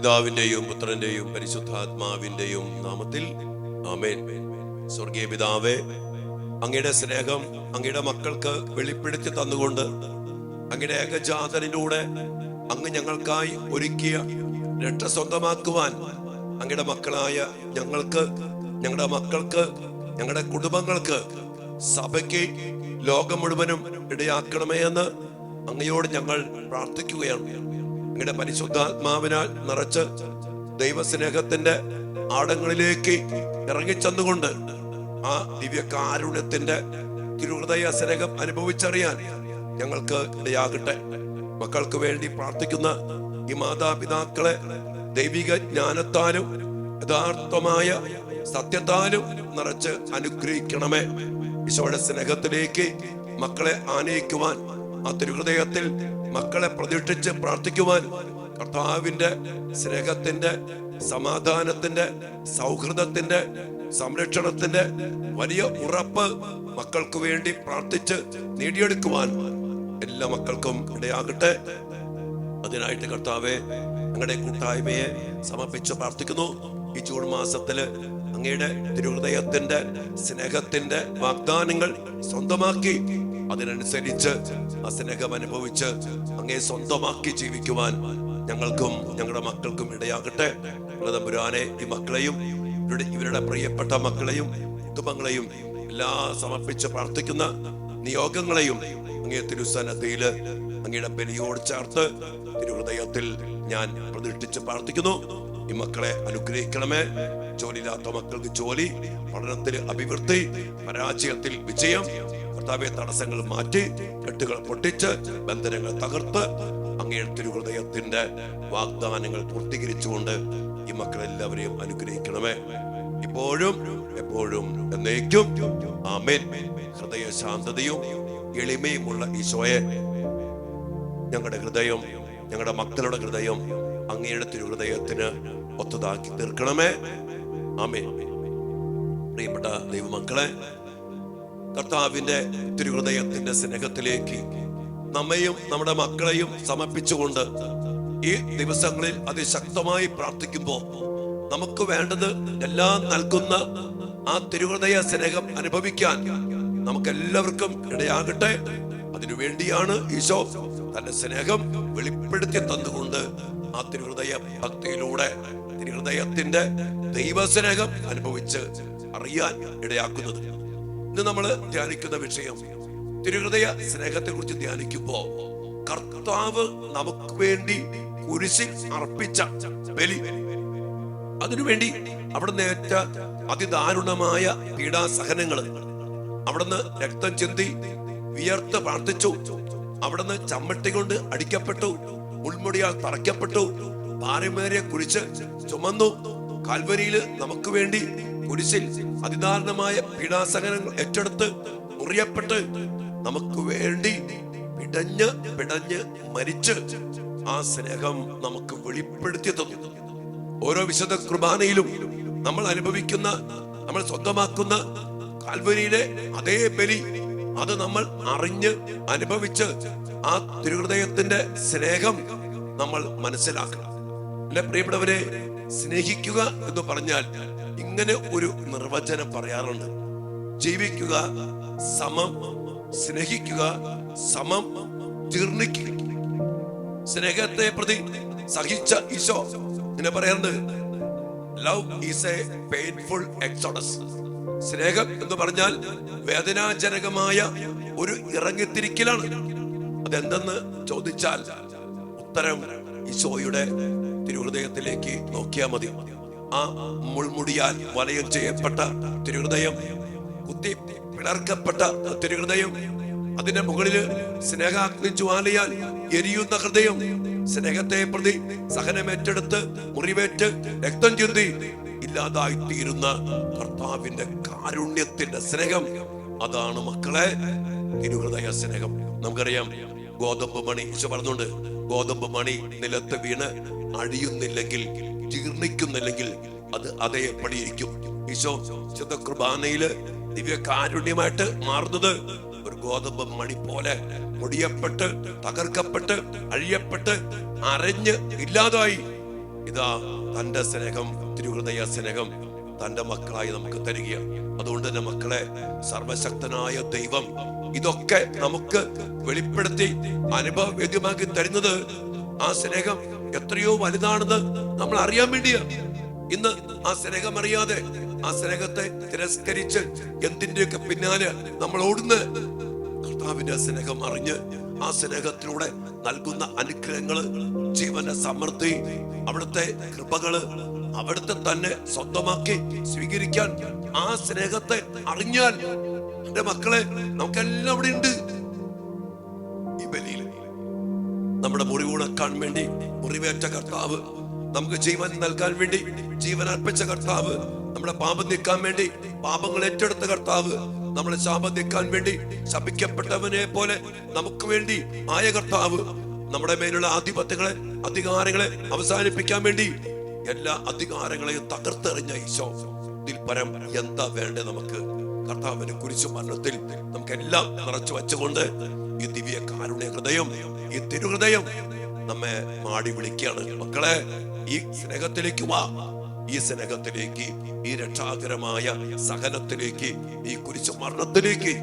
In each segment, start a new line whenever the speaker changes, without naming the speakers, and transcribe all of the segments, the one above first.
പിതാവിന്റെയും പുത്രന്റെയും പരിശുദ്ധാത്മാവിന്റെയും നാമത്തിൽ ആമേൻ. സ്വർഗീയ പിതാവേ, അങ്ങയുടെ സ്നേഹം അങ്ങയുടെ മക്കൾക്ക് വെളിപ്പെടുത്തി തന്നുകൊണ്ട് അങ്ങയുടെ ഏകജാതനിലൂടെ അങ്ങ് ഞങ്ങൾക്കായി ഒരുക്കിയ രക്ഷ സ്വന്തമാക്കുവാൻ അങ്ങയുടെ മക്കളായ ഞങ്ങൾക്ക്, ഞങ്ങളുടെ മക്കൾക്ക്, ഞങ്ങളുടെ കുടുംബങ്ങൾക്ക്, സഭയ്ക്ക്, ലോകം മുഴുവനും ഇടയാക്കണമേ എന്ന് അങ്ങയോട് ഞങ്ങൾ പ്രാർത്ഥിക്കുകയാണ്. അങ്ങയുടെ പരിശുദ്ധാത്മാവിനാൽ നിറച്ച് ദൈവസ്നേഹത്തിന്റെ ആഴങ്ങളിലേക്ക് ഇറങ്ങിച്ചെന്നുകൊണ്ട് ആ ദിവ്യകാരുണ്യത്തിന്റെ തിരുഹൃദയ സ്നേഹം അനുഭവിച്ചറിയാൻ ഞങ്ങൾക്ക് ഇടയാകട്ടെ. മക്കൾക്ക് വേണ്ടി പ്രാർത്ഥിക്കുന്ന ഈ മാതാപിതാക്കളെ ദൈവിക ജ്ഞാനത്താലും യഥാർത്ഥമായ സത്യത്താലും നിറച്ച് അനുഗ്രഹിക്കണമേ. ഈശോയുടെ സ്നേഹത്തിലേക്ക് മക്കളെ ആനയിക്കുവാൻ, ആ തിരുഹൃദയത്തിൽ മക്കളെ പ്രതീക്ഷിച്ച് പ്രാർത്ഥിക്കുവാൻ കർത്താവിന്റെ സ്നേഹത്തിന്റെ, സമാധാനത്തിന്റെ, സൗഹൃദത്തിന്റെ, സംരക്ഷണത്തിന്റെ വലിയ ഉറപ്പ് മക്കൾക്ക് വേണ്ടി പ്രാർത്ഥിച്ച് നേടിയെടുക്കുവാൻ എല്ലാ മക്കൾക്കും ഇടയാകട്ടെ. അതിനായിട്ട് കർത്താവെ, ഞങ്ങളുടെ കൂട്ടായ്മയെ സമർപ്പിച്ച് പ്രാർത്ഥിക്കുന്നു. ഈ ജൂൺ മാസത്തില് അങ്ങയുടെ തിരുഹൃദയത്തിന്റെ സ്നേഹത്തിന്റെ വാഗ്ദാനങ്ങൾ സ്വന്തമാക്കി അതിനനുസരിച്ച് ആ സ്നേഹം അനുഭവിച്ച് അങ്ങയെ സ്വന്തമാക്കി ജീവിക്കുവാൻ ഞങ്ങൾക്കും ഞങ്ങളുടെ മക്കൾക്കും ഇടയാകട്ടെ. തമ്പുരാനെ, ഈ മക്കളെയും ഇവരുടെ പ്രിയപ്പെട്ട മക്കളെയും കുടുംബങ്ങളെയും എല്ലാ സമർപ്പിച്ച് പ്രാർത്ഥിക്കുന്ന നിയോഗങ്ങളെയും അങ്ങേ തിരുസന്നിധിയില് അങ്ങയുടെ ബലിയോട് ചേർത്ത് തിരുഹൃദയത്തിൽ ഞാൻ പ്രതിഷ്ഠിച്ച് പ്രാർത്ഥിക്കുന്നു. ഈ മക്കളെ അനുഗ്രഹിക്കണമേ. ജോലിയില്ലാത്ത മക്കൾക്ക് ജോലി, പഠനത്തിൽ അഭിവൃദ്ധി, പരാജയത്തിൽ വിജയം. കർത്താവേ, തടസ്സങ്ങൾ മാറ്റി, കെട്ടുകൾ പൊട്ടിച്ച്, ബന്ധനങ്ങൾ തകർത്ത് അങ്ങയുടെ തിരുഹൃദയത്തിന്റെ വാഗ്ദാനങ്ങൾ പൂർത്തീകരിച്ചുകൊണ്ട് ഈ മക്കളെല്ലാവരെയും അനുഗ്രഹിക്കണമേ, ഇപ്പോഴും എപ്പോഴും എന്നേക്കും. ആമേൻ. ഹൃദയ ശാന്തതയും എളിമയുമുള്ള ഈശോയെ, ഞങ്ങളുടെ ഹൃദയം, ഞങ്ങളുടെ മക്കളുടെ ഹൃദയം അങ്ങയുടെ തിരുഹൃദയത്തിന് ഒത്തതാക്കി തീർക്കണമേ. ആമേൻ. പ്രിയപ്പെട്ട ദൈവമക്കളെ, കർത്താവിന്റെ തിരുഹൃദയത്തിന്റെ സ്നേഹത്തിലേക്ക് നമ്മയും നമ്മുടെ മക്കളെയും സമർപ്പിച്ചുകൊണ്ട് ഈ ദിവസങ്ങളിൽ അതിശക്തമായി പ്രാർത്ഥിക്കുമ്പോൾ നമുക്ക് വേണ്ടത് എല്ലാം നൽകുന്ന ആ തിരുഹൃദയ സ്നേഹം അനുഭവിക്കാൻ നമുക്ക് എല്ലാവർക്കും ഇടയാകട്ടെ. അതിനുവേണ്ടിയാണ് ഈശോ തന്റെ സ്നേഹം വെളിപ്പെടുത്തി തന്നുകൊണ്ട് ആ തിരുഹൃദയ ഭക്തിയിലൂടെ തിരുഹൃദയത്തിന്റെ ദൈവസ്നേഹം അനുഭവിച്ച് അറിയാൻ ഇടയാക്കുന്നത്. ഇന്ന് നമ്മൾ ധ്യാനിക്കുന്ന വിഷയം തിരുഹൃദയ സ്നേഹത്തെ കുറിച്ച് ധ്യാനിക്കുമ്പോ കർത്താവ് നമുക്ക് വേണ്ടി കുരിശിൽ അർപ്പിച്ച ബലി, അതിനുവേണ്ടി അവിടുന്ന് ഏറ്റ അതിദാരുണമായ പീഡാസഹനങ്ങള്, അവിടുന്ന് രക്തം ചിന്തി വിയർത്ത് പ്രാർത്ഥിച്ചു, അവിടുന്ന് ചമ്മട്ടി കൊണ്ട് അടിക്കപ്പെട്ടു, മുൾമുടിയാൽ തറയ്ക്കപ്പെട്ടു, ഭാരമേറിയ കുരിശ് ചുമന്നു, കാൽവരിയില് നമുക്ക് വേണ്ടി കുരിശിൽ അതിദാരുണമായ പീഡാസഹനങ്ങൾ ഏറ്റെടുത്ത് മുറിയപ്പെട്ട് നമുക്ക് വേണ്ടി പിടഞ്ഞ് പിടഞ്ഞ് മരിച്ച് ആ സ്നേഹം നമുക്ക് വെളിപ്പെടുത്തി തന്നു. ഓരോ വിശുദ്ധ കുർബാനയിലും നമ്മൾ അനുഭവിക്കുന്ന, നമ്മൾ സ്വന്തമാക്കുന്ന കാൽവരിയിലെ അതേ ബലി, അത് നമ്മൾ അറിഞ്ഞ് അനുഭവിച്ച് ആ തിരുഹൃദയത്തിന്റെ സ്നേഹം നമ്മൾ മനസ്സിലാക്കണം. അല്ലെ പ്രിയപ്പെട്ടവരെ, സ്നേഹിക്കുക എന്ന് പറഞ്ഞാൽ ഇങ്ങനെ ഒരു നിർവചനം പറയാറുണ്ട്: ജീവിക്കുക സമം സ്നേഹിക്കുക സമം ജീർണിക്കുക. സ്നേഹത്തെ പ്രതി സഹിച്ച ഈശോ ഇങ്ങനെ പറയാറുണ്ട്: love is A painful exodus. സ്നേഹം എന്ന് പറഞ്ഞാൽ വേദനാജനകമായ ഒരു ഇറങ്ങിത്തിരിക്കലാണ്. അതെന്തെന്ന് ചോദിച്ചാൽ ഉത്തരം ഈശോയുടെ തിരുഹൃദയത്തിലേക്ക് നോക്കിയാൽ മതി. ആ മുൾമുടിയാൽ വലയം ചെയ്യപ്പെട്ട തിരുഹൃദയം, കുത്തി പിളർക്കപ്പെട്ട തിരുഹൃദയം, അതിന്റെ മുകളില് സ്നേഹാഗ്നി ജ്വാലയാൽ എരിയുന്ന ഹൃദയം, സ്നേഹത്തെ പ്രതി സഹനമേറ്റെടുത്ത് മുറിവേറ്റ് രക്തം ചിന്തി ഇല്ലാതായി തീരുന്ന കർത്താവിന്റെ കാരുണ്യത്തിന്റെ സ്നേഹം, അതാണ് മക്കളെ തിരുഹൃദയ സ്നേഹം. നമുക്കറിയാം, ഗോതമ്പ് മണി, ഈശോ പറഞ്ഞുകൊണ്ട്, ഗോതമ്പ് മണി നിലത്ത് വീണ് അഴിയുന്നില്ലെങ്കിൽ, ജീർണിക്കുന്നില്ലെങ്കിൽ അത് അതേപടി ഇരിക്കും. ഈശോ വിശുദ്ധ കുർബാനയില് ദിവ്യകാരുണ്യമായിട്ട് മാറുന്നത് ഒരു ഗോതമ്പ് മണി പോലെ മുടിയപ്പെട്ട്, തകർക്കപ്പെട്ട്, അഴിയപ്പെട്ട്, അരഞ്ഞ് ഇല്ലാതായി ഇതാ തന്റെ സ്നേഹം, തിരുഹൃദയ സ്നേഹം തന്റെ മക്കളായി നമുക്ക് തരികയാണ്. അതുകൊണ്ട് തന്നെ മക്കളെ, സർവശക്തനായ ദൈവം ഇതൊക്കെ നമുക്ക് വെളിപ്പെടുത്തി അനുഭവവേദ്യമാക്കി തരുന്നത് ആ സ്നേഹം എത്രയോ വലുതാണെന്ന് നമ്മൾ അറിയാൻ വേണ്ടിയാ. ഇന്ന് ആ സ്നേഹം അറിയാതെ, ആ സ്നേഹത്തെ തിരസ്കരിച്ച് എന്തിന്റെയൊക്കെ പിന്നാലെ നമ്മൾ ഓടുന്ന, കർത്താവിന്റെ സ്നേഹം അറിഞ്ഞ് ആ സ്നേഹത്തിലൂടെ നൽകുന്ന അനുഗ്രഹങ്ങള്, ജീവന്റെ സമൃദ്ധി, അവിടുത്തെ കൃപകള്, അവിടുത്തെ തന്നെ സ്വന്തമാക്കി സ്വീകരിക്കാൻ ആ സ്നേഹത്തെ അറിഞ്ഞാൽ, എന്റെ മക്കളെ, നമുക്കെല്ലാം അവിടെ ഉണ്ട്. ഈ ബലിയിൽ നമ്മുടെ മുറിവുണക്കാൻ വേണ്ടി മുറിവേറ്റ കർത്താവ്, നമുക്ക് ജീവൻ നൽകാൻ വേണ്ടി ജീവൻ അർപ്പിച്ച കർത്താവ്, നമ്മുടെ പാപം നീക്കാൻ വേണ്ടി പാപങ്ങൾ ഏറ്റെടുത്ത കർത്താവ്, നമ്മളെ ശാപം നീക്കാൻ വേണ്ടി ശപിക്കപ്പെട്ടവനെ പോലെ നമുക്ക് വേണ്ടി ആയ കർത്താവ്, നമ്മുടെ മേലുള്ള ആധിപത്യങ്ങളെ, അധികാരങ്ങളെ അവസാനിപ്പിക്കാൻ വേണ്ടി എല്ലാ അധികാരങ്ങളെയും തകർത്തെറിഞ്ഞ ഈശോ. ഇതിൽ പരം എന്താ വേണ്ടേ നമുക്ക്? കർത്താവിനെ കുറിച്ച് മരണത്തിൽ നമുക്കെല്ലാം നിറച്ചു വെച്ചുകൊണ്ട് ഈ ദിവ്യ കാരുണ്യ ഹൃദയം, ഈ തിരുഹൃദയം നമ്മെ മാടി വിളിക്കുകയാണ്. മക്കളെ, ഈ സ്നേഹത്തിലേക്ക് വാ, ഈ സ്നേഹത്തിലേക്ക്, ഈ രക്ഷാകരമായ സഹനത്തിലേക്ക്, ഈ കുരിശു മരണത്തിലേക്ക്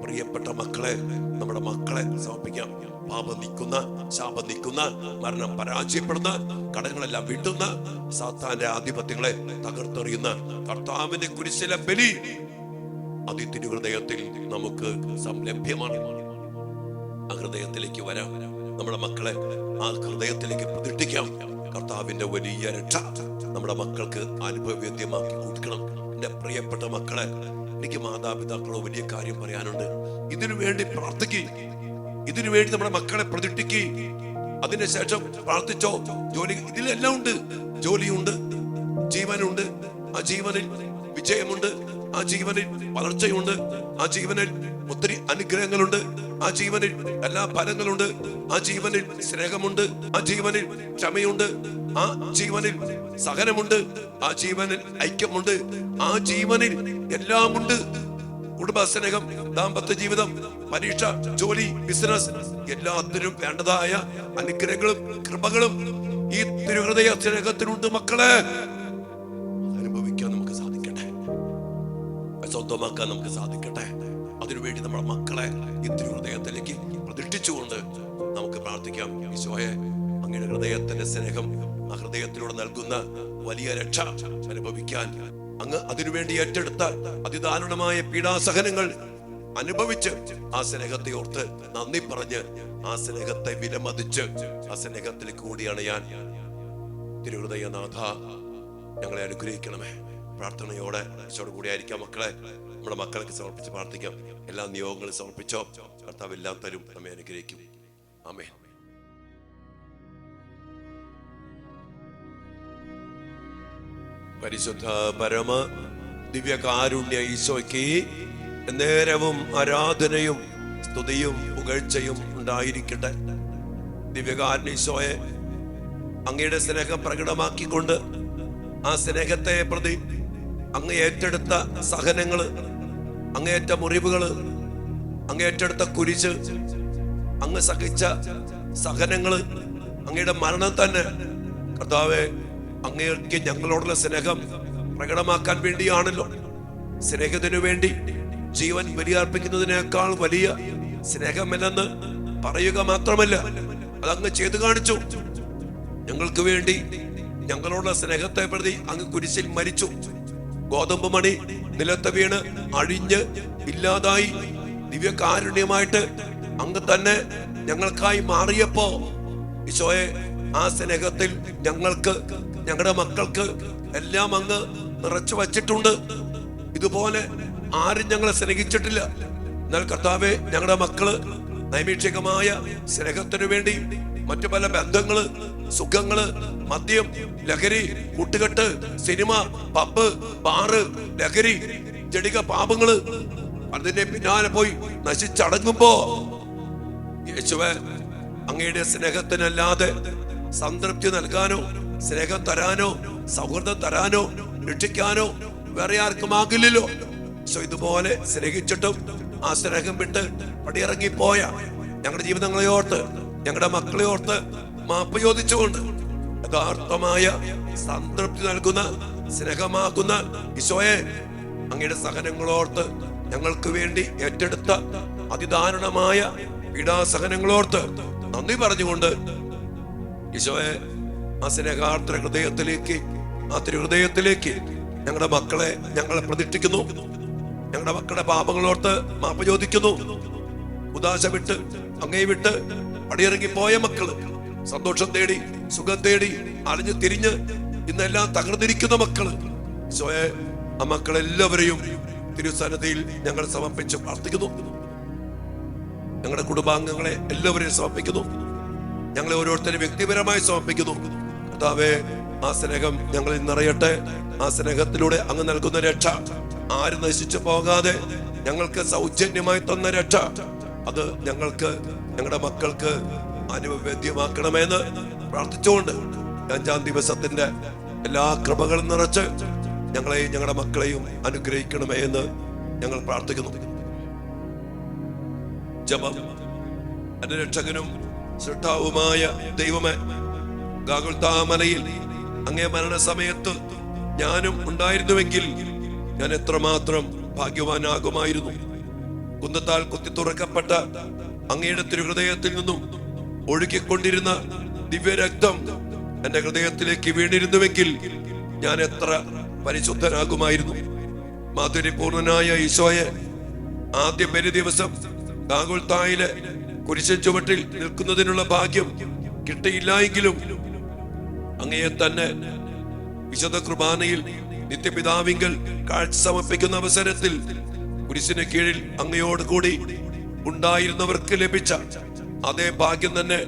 പ്രിയപ്പെട്ട മക്കളെ, നമ്മുടെ മക്കളെ സമർപ്പിക്കാം. പാപം നീക്കുന്ന, ശാപം നീക്കുന്ന, മരണം പരാജയപ്പെടുന്ന, കടങ്ങളെല്ലാം വിട്ടുന്ന, സാത്താന്റെ ആധിപത്യങ്ങളെ തകർത്തെറിയുന്ന കർത്താവിന്റെ കുരിശിലെ ബലി അതി തിരുഹൃദയത്തിൽ നമുക്ക് സംലഭ്യമാണ്. ആ ഹൃദയത്തിലേക്ക് വരാം. നമ്മുടെ മക്കളെ ആ ഹൃദയത്തിലേക്ക് പ്രതിഷ്ഠിക്കാം. കർത്താവിന്റെ വലിയ രക്ഷ നമ്മുടെ മക്കൾക്ക് അനുഭവവേദ്യമാക്കി കൊടുക്കണം. എന്റെ പ്രിയപ്പെട്ട മക്കളെ, എനിക്ക് മാതാപിതാക്കളോ വലിയ കാര്യം പറയാനുണ്ട്. ഇതിനു വേണ്ടി പ്രാർത്ഥിക്കുക, ഇതിനു വേണ്ടി നമ്മുടെ മക്കളെ പ്രതിഷ്ഠിക്കുക. അതിനുശേഷം പ്രാർത്ഥിച്ചോ. ജോലി ഇതിലെല്ലാം ഉണ്ട്. ജോലിയുണ്ട്, ജീവനുണ്ട്, ആ ജീവനിൽ വിജയമുണ്ട്, ആ ജീവനിൽ വളർച്ചയുണ്ട്, ആ ജീവനിൽ ഒത്തിരി അനുഗ്രഹങ്ങളുണ്ട്, ആ ജീവനിൽ എല്ലാ ഫലങ്ങളുണ്ട്, ആ ജീവനിൽ സ്നേഹമുണ്ട്, ആ ജീവനിൽ ക്ഷമയുണ്ട്, ആ ജീവനിൽ സഹനമുണ്ട്, ആ ജീവനിൽ ഐക്യമുണ്ട്, ആ ജീവനിൽ എല്ലാമുണ്ട്. കുടുംബസ്നേഹം, ദാമ്പത്യ ജീവിതം, പരീക്ഷ, ജോലി, ബിസിനസ്, എല്ലാത്തിനും വേണ്ടതായ അനുഗ്രഹങ്ങളും കൃപകളും ഈ തിരുഹൃദയ സ്നേഹത്തിനുണ്ട്. മക്കളെ, അനുഭവിക്കാൻ നമുക്ക് സാധിക്കട്ടെ, സ്വന്തമാക്കാൻ നമുക്ക് സാധിക്കട്ടെ. അതിനുവേണ്ടി നമ്മുടെ മക്കളെ ഈ തിരുഹൃദയത്തിലേക്ക് പ്രതിഷ്ഠിച്ചുകൊണ്ട് നമുക്ക് പ്രാർത്ഥിക്കാം. ഈശോയെ, അങ്ങയുടെ ഹൃദയത്തിന്റെ സ്നേഹം, ആ ഹൃദയത്തിലൂടെ നൽകുന്ന വലിയ രക്ഷ അനുഭവിക്കാൻ അങ്ങ് അതിനുവേണ്ടി ഏറ്റെടുത്ത അതിദാരുണമായ പീഡാസഹനങ്ങൾ അനുഭവിച്ച് ആ സ്നേഹത്തെ ഓർത്ത് നന്ദി പറഞ്ഞ് ആ സ്നേഹത്തെ വിലമതിച്ച് ആ സ്നേഹത്തിലേക്ക് കൂടിയാണ് ഞാൻ. തിരുഹൃദയനാഥ, ഞങ്ങളെ അനുഗ്രഹിക്കണമേ. പ്രാർത്ഥനയോടെ ഈശോയോട് കൂടി ആയിരിക്കാം. മക്കളെ, നമ്മുടെ മക്കൾക്ക് സമർപ്പിച്ച് പ്രാർത്ഥിക്കാം. എല്ലാ നിയോഗങ്ങളും സമർപ്പിച്ചോ. കർത്താവ് എല്ലാം തരും, നമ്മെ അനുഗ്രഹിക്കും. ആമേൻ. പരിശുദ്ധ പരമ ദിവ്യകാരുണ്യ ഈശോയ്ക്ക് നേരവും ആരാധനയും സ്തുതിയും പുകഴ്ചയും ഉണ്ടായിരിക്കട്ടെ. ദിവ്യകാരുണ്യ ഈശോയെ, അങ്ങയുടെ സ്നേഹം പ്രകടമാക്കിക്കൊണ്ട് ആ സ്നേഹത്തെ പ്രതി അങ്ങ് ഏറ്റെടുത്ത സഹനങ്ങള്, അങ്ങേറ്റ മുറിവുകള്, അങ്ങ് ഏറ്റെടുത്ത കുരിശ്, അങ്ങ് സഹിച്ച സഹനങ്ങള്, അങ്ങയുടെ മരണം തന്നെ കർത്താവേ, അങ്ങേക്ക് ഞങ്ങളോടുള്ള സ്നേഹം പ്രകടമാക്കാൻ വേണ്ടിയാണല്ലോ. സ്നേഹത്തിനു വേണ്ടി ജീവൻ ബലിയർപ്പിക്കുന്നതിനേക്കാൾ വലിയ സ്നേഹമില്ലെന്ന് പറയുക മാത്രമല്ല, അതങ്ങ് ചെയ്തു കാണിച്ചു. ഞങ്ങൾക്ക് വേണ്ടി ഞങ്ങളോടുള്ള സ്നേഹത്തെ പ്രതി അങ്ങ് കുരിശിൽ മരിച്ചു. ഗോതമ്പ് മണി നിലത്ത് വീണ് അഴിഞ്ഞ് ഇല്ലാതായി ദിവ്യകാരുണ്യമായിട്ട് അങ്ങ് തന്നെ ഞങ്ങൾക്കായി മാറിയപ്പോ ഈശോയെ, ആ സ്നേഹത്തിൽ ഞങ്ങൾക്ക്, ഞങ്ങളുടെ മക്കൾക്ക് എല്ലാം അങ്ങ് നിറച്ചു വച്ചിട്ടുണ്ട്. ഇതുപോലെ ആരും ഞങ്ങളെ സ്നേഹിച്ചിട്ടില്ല. എന്നാൽ കർത്താവെ, ഞങ്ങളുടെ മക്കള് നൈമിഷികമായ സ്നേഹത്തിനു വേണ്ടി മറ്റു പല ബന്ധങ്ങള്, സുഖങ്ങള്, മദ്യം, ലഹരി, കൂട്ടുകെട്ട്, സിനിമ, പബ്, ബാറ്, ലഹരി, ജടിക പാപങ്ങള്, അതിന്റെ പിന്നാലെ പോയി നശിച്ചടങ്ങുമ്പോ യേശുവേ, അങ്ങയുടെ സ്നേഹത്തിനല്ലാതെ സംതൃപ്തി നൽകാനോ സ്നേഹം തരാനോ സൗഹൃദം തരാനോ രക്ഷിക്കാനോ വേറെ ആർക്കും ആകില്ലല്ലോ. ഇതുപോലെ സ്നേഹിച്ചിട്ടും ആ സ്നേഹം വിട്ട് പടിയിറങ്ങിപ്പോയ ഞങ്ങളുടെ ജീവിതങ്ങളെ ഓർത്ത്, ഞങ്ങളുടെ മക്കളെ ഓർത്ത് മാപ്പ് ചോദിച്ചുകൊണ്ട് യഥാർത്ഥമായ സംതൃപ്തി നൽകുന്ന സ്നേഹമാകുന്ന ഈശോയെ, അങ്ങയുടെ സഹനങ്ങളോർത്ത് ഞങ്ങൾക്ക് വേണ്ടി ഏറ്റെടുത്ത അതിദാരുണമായ പീഡാസഹനങ്ങളോർത്ത് നന്ദി പറഞ്ഞുകൊണ്ട് ഈശോയെ, ആ സ്നേഹാർദ്ര ഹൃദയത്തിലേക്ക്, ആ തിരുഹൃദയത്തിലേക്ക് ഞങ്ങളുടെ മക്കളെ ഞങ്ങളെ പ്രതിഷ്ഠിക്കുന്നു. ഞങ്ങളുടെ മക്കളുടെ പാപങ്ങളോർത്ത് മാപ്പ് ചോദിക്കുന്നു. ഉദാശ വിട്ട് അങ്ങേ വിട്ട് പടിയിറങ്ങിപ്പോയ മക്കള്, സന്തോഷം തേടി സുഖം തേടി അലഞ്ഞു തിരിഞ്ഞ് ഇന്നെല്ലാം തകർന്നിരിക്കുന്ന മക്കള്, ഈശോയെ, ആ മക്കളെല്ലാവരെയും തിരുസന്നിധിയിൽ ഞങ്ങൾ സമർപ്പിച്ച് പ്രാർത്ഥിക്കുന്നു. ഞങ്ങളുടെ കുടുംബാംഗങ്ങളെ എല്ലാവരെയും സമർപ്പിക്കുന്നു. ഞങ്ങളെ ഓരോരുത്തരും വ്യക്തിപരമായി സമർപ്പിക്കുന്നു. കർത്താവേ, ആ സ്നേഹം ഞങ്ങളിൽ നിറയട്ടെ. ആ സ്നേഹത്തിലൂടെ അങ്ങ് നൽകുന്ന രക്ഷ ആരും നശിച്ചു പോകാതെ ഞങ്ങൾക്ക് സൗജന്യമായി തന്ന രക്ഷ, അത് ഞങ്ങൾക്ക് ഞങ്ങളുടെ മക്കൾക്ക് അനുഭവേദ്യമാക്കണമെന്ന് പ്രാർത്ഥിച്ചുകൊണ്ട് 5-ാം ദിവസത്തിന്റെ എല്ലാ കൃപകളും നിറച്ച് ഞങ്ങളെയും ഞങ്ങളുടെ മക്കളെയും അനുഗ്രഹിക്കണമേ എന്ന് ഞങ്ങൾ പ്രാർത്ഥിക്കുന്നു. ജപം. എന്റെ രക്ഷകനും സൃഷ്ടാവുമായ ദൈവമേ, ഗാഗുൽത്താ മലയിൽ അങ്ങേ മരണസമയത്ത് ഞാനും ഉണ്ടായിരുന്നുവെങ്കിൽ ഞാൻ എത്രമാത്രം ഭാഗ്യവാനാകുമായിരുന്നു. കുന്തത്താൽ കുത്തി തുറക്കപ്പെട്ട അങ്ങയുടെ തിരുഹൃദയത്തിൽ നിന്നും ഒഴുകിക്കൊണ്ടിരുന്ന ദിവ്യരക്തം എന്റെ ഹൃദയത്തിലേക്ക് വീണിരുന്നുവെങ്കിൽ ഞാൻ എത്ര പരിശുദ്ധനാകുമായിരുന്നു. മാധുര്യപൂർണനായ ഈശോയെ, ആദ്യ ബലി ദിവസം ഗാഗുൽത്തായിലെ കുരിശിൻ ചുവട്ടിൽ നിൽക്കുന്നതിനുള്ള ഭാഗ്യം കിട്ടിയില്ലായെങ്കിലും അങ്ങയെ തന്നെ വിശുദ്ധ കുർബാനയിൽ നിത്യപിതാവിങ്കൽ കാഴ്ച സമർപ്പിക്കുന്ന അവസരത്തിൽ കുരിശിന് കീഴിൽ അങ്ങയോട് കൂടി ഉണ്ടായിരുന്നവർക്ക് ലഭിച്ച അതേ ഭാഗ്യം തന്നെ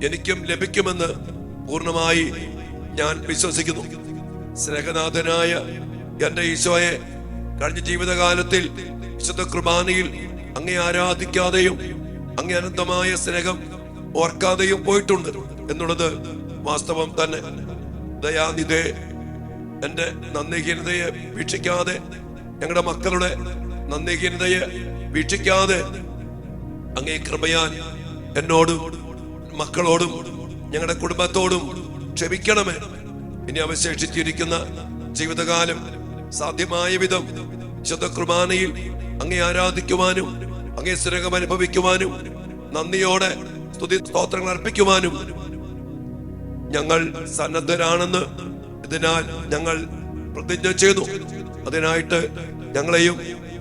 എനിക്കും ലഭിക്കുമെന്ന് പൂർണ്ണമായി ഞാൻ വിശ്വസിക്കുന്നു. സ്നേഹനാഥനായ എന്റെ ഈശോയെ, കഴിഞ്ഞ ജീവിതകാലത്തിൽ വിശുദ്ധ കുർബാനയിൽ അങ്ങേ ആരാധിക്കാതെയും അങ്ങേ അനന്തമായ സ്നേഹം ഓർക്കാതെയും പോയിട്ടുണ്ട് എന്നുള്ളത് വാസ്തവം തന്നെ. ദയാനിധേ, എന്റെ നന്ദിഹീനതയെ വീക്ഷിക്കാതെ, ഞങ്ങളുടെ മക്കളുടെ നന്ദിഹീനതയെ വീക്ഷിക്കാതെ അങ്ങേ കൃപയാൽ എന്നോടും മക്കളോടും ഞങ്ങളുടെ കുടുംബത്തോടും ക്ഷമിക്കണമേ. ഇനി അവശേഷിച്ചിരിക്കുന്ന ജീവിതകാലം സാധ്യമായ വിധം വിശുദ്ധ കുർബാനയിൽ അങ്ങേ ആരാധിക്കുവാനും അങ്ങേ സ്നേഹം അനുഭവിക്കുവാനും നന്ദിയോടെ സ്തുതി സ്തോത്രങ്ങൾ അർപ്പിക്കുവാനും ഞങ്ങൾ സന്നദ്ധരാണെന്ന് ഇതിനാൽ ഞങ്ങൾ പ്രതിജ്ഞ ചെയ്തു. അതിനായിട്ട് ഞങ്ങളെയും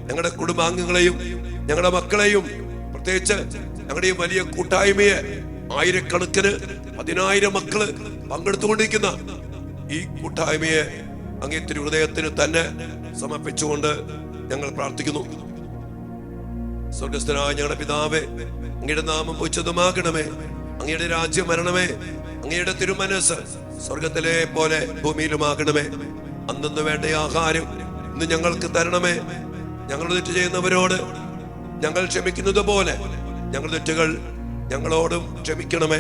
ഞങ്ങളുടെ കുടുംബാംഗങ്ങളെയും ഞങ്ങളുടെ മക്കളെയും പ്രത്യേകിച്ച് ഞങ്ങളുടെ ഈ വലിയ കൂട്ടായ്മയെ, ആയിരക്കണക്കിന് 10,000 മക്കള് പങ്കെടുത്തുകൊണ്ടിരിക്കുന്ന ഈ കൂട്ടായ്മയെ അങ്ങേ തിരുഹൃദയത്തിന് തന്നെ സമർപ്പിച്ചുകൊണ്ട് ഞങ്ങൾ പ്രാർത്ഥിക്കുന്നു. സ്വർഗസ്ഥനായ ഞങ്ങളുടെ പിതാവേ, അങ്ങയുടെ നാമം ഉച്ചതമാകണമേ. അങ്ങയുടെ രാജ്യം വരണമേ. അങ്ങയുടെ തിരുമനസ് സ്വർഗത്തിലെ പോലെ ഭൂമിയിലുമാകണമേ. അന്നു വേണ്ട ആഹാരം ഇന്ന് ഞങ്ങൾക്ക് തരണമേ. ഞങ്ങൾ തെറ്റ് ചെയ്യുന്നവരോട് ഞങ്ങൾ ക്ഷമിക്കുന്നത് പോലെ ഞങ്ങളുടെ തെറ്റുകൾ ഞങ്ങളോടും ക്ഷമിക്കണമേ.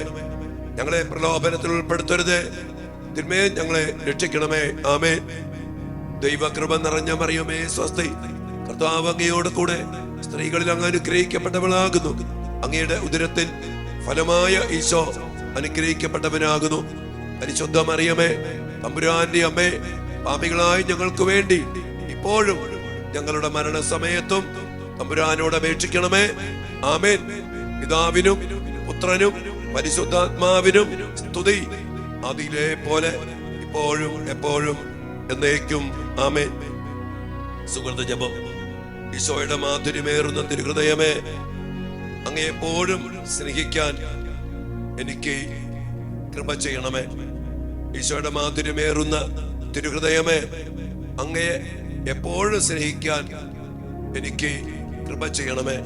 ഞങ്ങളെ പ്രലോഭനത്തിൽ ഉൾപ്പെടുത്തരുതേ, തിന്മയെ ഞങ്ങളെ രക്ഷിക്കണമേ. ആമേൻ. ദൈവകൃപ നിറഞ്ഞ മറിയമേ സ്വസ്തി, കർത്താവ് അങ്ങയോട് കൂടെ സ്ത്രീകളിൽ അങ്ങ് അനുഗ്രഹിക്കപ്പെട്ടവളാകുന്നു. അങ്ങയുടെ ഉദരത്തിൻ ഫലമായ ഈശോ അനുഗ്രഹിക്കപ്പെട്ടവനാകുന്നു. പരിശുദ്ധ മറിയമേ, തമ്പുരാന്റെ അമ്മേ, പാപികളായി ഞങ്ങൾക്ക് വേണ്ടി ഇപ്പോഴും ഞങ്ങളുടെ മരണസമയത്തും തമ്പുരാനോട് അപേക്ഷിക്കണമേ. ആമേൻ. പിതാവിനും പുത്രനും പരിശുദ്ധാത്മാവിനും സ്തുതി, അതിലെ പോലെ ഇപ്പോഴും എപ്പോഴും എന്നേക്കും. ആമേൻ. സുഹൃത ജപം. ഈശോയുടെ മാധുര്യമേറുന്ന തിരുഹൃദയമേ, അങ്ങേ എപ്പോഴും സ്നേഹിക്കാൻ എനിക്ക് കൃപ ചെയ്യണമേ. ഈശോയുടെ മാധുര്യമേറുന്ന തിരുഹൃദയമേ, അങ്ങയെ എപ്പോഴും സ്നേഹിക്കാൻ എനിക്ക് കൃപ ചെയ്യണമേ.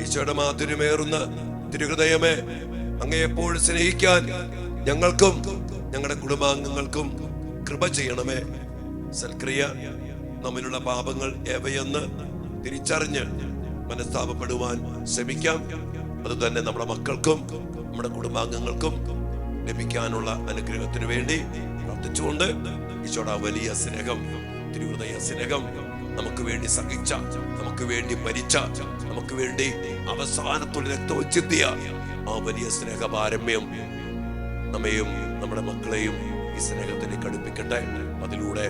ഈശോയുടെ മാധുര്യമേറുന്ന തിരുഹൃദയമേ, അങ്ങയെ എപ്പോഴും സ്നേഹിക്കാൻ ഞങ്ങൾക്കും ഞങ്ങളുടെ കുടുംബാംഗങ്ങൾക്കും കൃപ ചെയ്യണമേ. സൽക്രിയ, നമ്മിലുള്ള പാപങ്ങൾ ഏവയെന്ന് തിരിച്ചറിഞ്ഞ് മനസ്താപപ്പെടുവാൻ ശ്രമിക്കാം. അത് തന്നെ നമ്മുടെ മക്കൾക്കും നമ്മുടെ കുടുംബാംഗങ്ങൾക്കും ലഭിക്കാനുള്ള അനുഗ്രഹത്തിന് വേണ്ടി പ്രാർത്ഥിച്ചുകൊണ്ട് ഈശോയുടെ വലിയ സ്നേഹം, തിരുഹൃദയ സ്നേഹം, നമുക്ക് വേണ്ടി സഹിച്ച, നമുക്ക് വേണ്ടി മരിച്ച, നമുക്ക് വേണ്ടി അവസാനത്തുള്ള രക്തം ചിന്തിയ ആ വലിയ സ്നേഹപാരമ്യം നമ്മെയും നമ്മുടെ മക്കളെയും ഈ സ്നേഹത്തിലേക്ക് അടുപ്പിക്കട്ടെ. അതിലൂടെ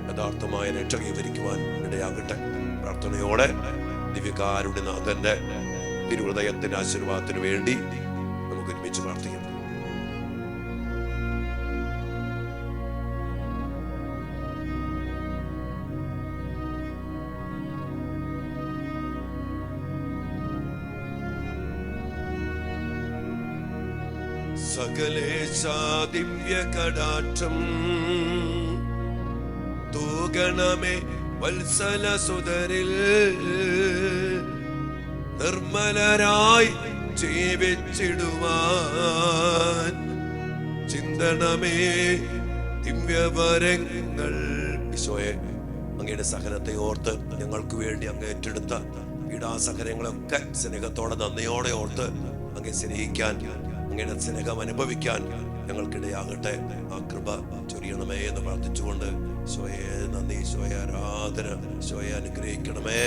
യഥാർത്ഥമായ രക്ഷ കൈവരിക്കുവാൻ ഇടയാകട്ടെ. പ്രാർത്ഥനയോടെ ദിവ്യകാരുണ്യനാഥന്റെ തിരുഹൃദയത്തിന്റെ ആശീർവാദത്തിന് വേണ്ടി നമുക്ക് ഒരുമിച്ച് പ്രാർത്ഥിക്കാം. സകലേശാ ദിവ്യ കടാക്ഷം തൂകണമേ വത്സല സുതരിൽ, നിർമ്മലരായി ജീവിച്ചിടുവാൻ ചിന്തണമേ ദിവ്യവരങ്ങൾ. ഈശോയെ, അങ്ങയുടെ സഹനത്തെ ഓർത്ത് ഞങ്ങൾക്ക് വേണ്ടി അങ്ങ് ഏറ്റെടുത്ത പീഡാസഹനങ്ങളൊക്കെ സ്നേഹത്തോടെ നന്ദിയോടെ ഓർത്ത് അങ്ങേ സ്നേഹിക്കാൻ, അങ്ങയുടെ സ്നേഹം അനുഭവിക്കാൻ ഞങ്ങൾക്കിടയാകട്ടെ. ആ കൃപ ചൊരിയണമേ എന്ന് പ്രാർത്ഥിച്ചുകൊണ്ട് ഈശോയെ നന്ദി, ഈശോയെ ആരാധന, ഈശോയെ അനുഗ്രഹിക്കണമേ.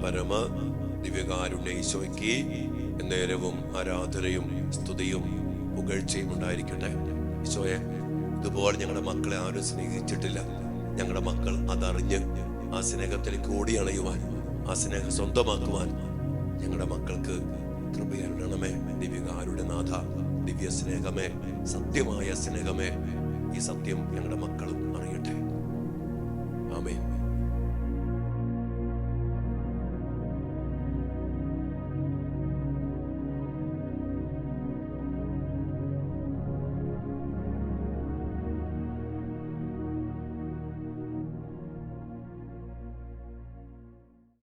പരമ ദിവ്യകാരുണ്യ ഈശോയ്ക്ക് എന്നേരവും ആരാധനയും സ്തുതിയും പുകഴ്ചയും ഉണ്ടായിരിക്കട്ടെ. ഈശോയെ, ഇതുപോലെ ഞങ്ങളുടെ മക്കളെ ആരും സ്നേഹിച്ചിട്ടില്ല. ഞങ്ങളുടെ മക്കൾ അതറിഞ്ഞ് ആ സ്നേഹത്തിലേക്ക് ഓടിയണയുവാൻ, ആ സ്നേഹം സ്വന്തമാക്കുവാൻ ഞങ്ങളുടെ മക്കൾക്ക് കൃപയരുടണമേ. ദിവ്യകാരുണ്യനാഥ, ദിവ്യ സ്നേഹമേ, സത്യമായ സ്നേഹമേ, ഈ സത്യം ഞങ്ങളുടെ മക്കളും അറിയട്ടെ. ആമേൻ.